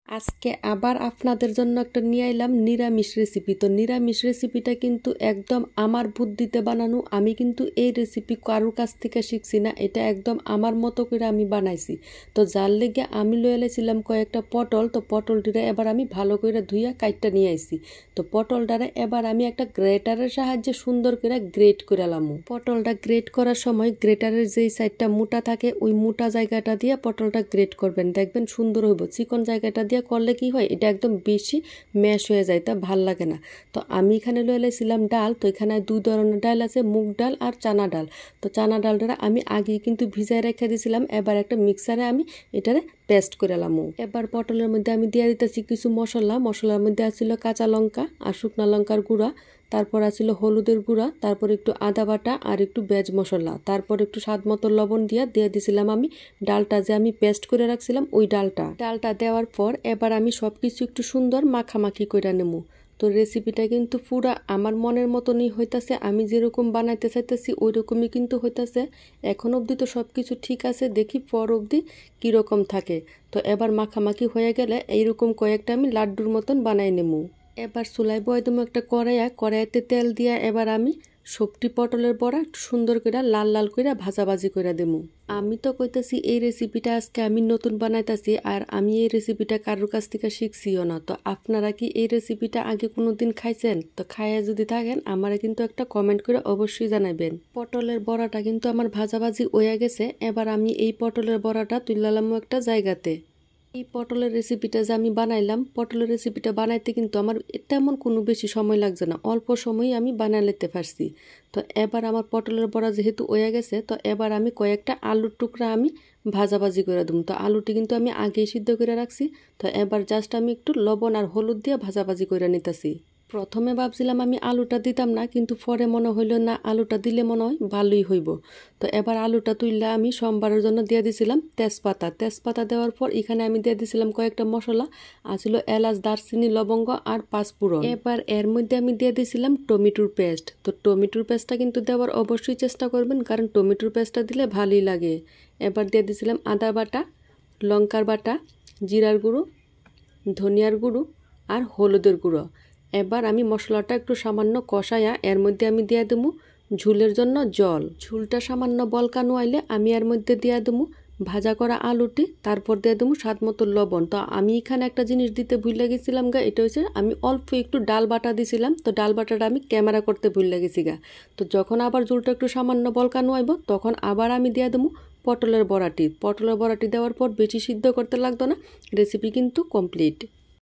আজকে আবার আপনাদের জন্য একটা নিয়ে এলাম নিরামিষ রেসিপি। তো নিরামিষ রেসিপিটা কিন্তু একদম আমার বুদ্ধিতে বানানো। আমি কিন্তু এই রেসিপি কারোর কাছ থেকে শিখছি না, এটা একদম আমার মতো করে আমি বানাইছি। তো যার লেগে আমি লয়ে এলাইছিলাম কয়েকটা পটল। তো পটলটিরে এবার আমি ভালো করে ধুইয়া কাইটটা নিয়ে আইছি। তো পটলটারে এবার আমি একটা গ্রেটারের সাহায্যে সুন্দর করে গ্রেট করে এলাম। পটলটা গ্রেট করার সময় গ্রেটারের যেই সাইডটা মোটা থাকে ওই মোটা জায়গাটা দিয়ে পটলটা গ্রেট করবেন, দেখবেন সুন্দর হইব। চিকন জায়গাটা দিয়ে করলে কি হয়, এটা একদম বেশি ম্যাশ হয়ে যায়, তা ভাল লাগে না। তো আমি এখানে লয়ে লাইছিলাম ডাল। তো এখানে দুই ধরনের ডাল আছে, মুগ ডাল আর চানা ডাল। তো চানা ডালটা আমি আগেই কিন্তু ভিজায় রেখে দিয়েছিলাম। এবার একটা মিক্সারে আমি এটারে পেস্ট করে এলাম। এবার পটলের মধ্যে আমি দিয়ে দিতেছি কিছু মশলা। মশলার মধ্যে আছিল কাঁচা লঙ্কা আর শুকনা লঙ্কার গুঁড়া, তারপর আছিল হলুদের গুঁড়া, তারপর একটু আদা বাটা আর একটু ভেজ মশলা, তারপর একটু স্বাদ মতো লবণ দিয়ে দিয়েছিলাম আমি ডালটা যে আমি পেস্ট করে রাখছিলাম ওই ডালটা দেওয়ার পর এবার আমি সব কিছু একটু সুন্দর মাখামাখি করে নেব। তো রেসিপিটা কিন্তু পুরা আমার মনের মতনই হইতাছে, আমি যেরকম বানাইতে চাইতেছি ওই রকমই কিন্তু হইতাছে। এখন অবধি তো সব কিছু ঠিক আছে, দেখি পর অবধি কীরকম থাকে। তো এবার মাখামাখি হয়ে গেলে এইরকম কয়েকটা আমি লাড্ডুর মতন বানাই নেব। এবার চুলায় বয় দেবো একটা কড়াইতে তেল দিয়া এবার আমি সবটি পটলের বড়া একটু সুন্দর করে লাল লাল করে ভাজাভাজি করে দেবো। আমি তো কইতেছি এই রেসিপিটা আজকে আমি নতুন বানাইতেছি, আর আমি এই রেসিপিটা কারোর কাছ থেকে শিখছিও না। তো আপনারা কি এই রেসিপিটা আগে কোনো দিন খাইছেন? তো খাইয়া যদি থাকেন আমারে কিন্তু একটা কমেন্ট করে অবশ্যই জানাবেন। পটলের বড়াটা কিন্তু আমার ভাজাভাজি হয়ে গেছে। এবার আমি এই পটলের বড়াটা তুললাম একটা জায়গাতে। এই পটলের রেসিপিটা যে আমি বানাইলাম, পটলের রেসিপিটা বানাইতে কিন্তু আমার তেমন কোনো বেশি সময় লাগছে না, অল্প সময়ই আমি বানাই নিতে পারছি। তো এবার আমার পটলের বড়া যেহেতু হয়ে গেছে, তো এবার আমি কয়েকটা আলুর টুকরা আমি ভাজাভাজি করে দেবো। তো আলুটি কিন্তু আমি আগেই সিদ্ধ করে রাখছি। তো এবার জাস্ট আমি একটু লবণ আর হলুদ দিয়ে ভাজাভাজি করে নিতেছি। প্রথমে ভাবছিলাম আমি আলুটা দিতাম না, কিন্তু পরে মনে হইল না আলুটা দিলে মনে হয় ভালোই হইব। তো এবার আলুটা তুললে আমি সোমবারের জন্য দিয়ে দিছিলাম তেজপাতা দেওয়ার পর এখানে আমি দিয়ে দিছিলাম কয়েকটা মশলা, আছিল এলাচ, দারচিনি, লবঙ্গ আর পাঁচফোড়ন। এবার এর মধ্যে আমি দিয়ে দিছিলাম টমেটোর পেস্ট। তো টমেটোর পেস্টটা কিন্তু দেওয়ার অবশ্যই চেষ্টা করবেন, কারণ টমেটোর পেস্টটা দিলে ভালোই লাগে। এবার দিয়ে দিছিলাম আদা বাটা, লঙ্কার বাটা, জিরার গুঁড়ো, ধনিয়ার গুঁড়ো আর হলুদের গুঁড়ো। এবার আমি মশলাটা একটু সামান্য কষায়া এর মধ্যে আমি দিয়ে দেবো ঝুলের জন্য জল। ঝুলটা সামান্য বলকানো আইলে আমি এর মধ্যে দিয়ে দেবো ভাজা করা আলুটি, তারপর দিয়ে দেবো স্বাদ মতো লবণ। তো আমি এখানে একটা জিনিস দিতে ভুলে গেছিলাম গা, এটা হচ্ছে আমি অল্প একটু ডাল বাটা দিছিলাম। তো ডাল বাটাটা আমি ক্যামেরা করতে ভুলে গেছি গা। তো যখন আবার ঝুলটা একটু সামান্য বলকানো আইব তখন আবার আমি দিয়ে দেবো পটলের বড়াটি দেওয়ার পর বেশি সিদ্ধ করতে লাগতো না, রেসিপি কিন্তু কমপ্লিট।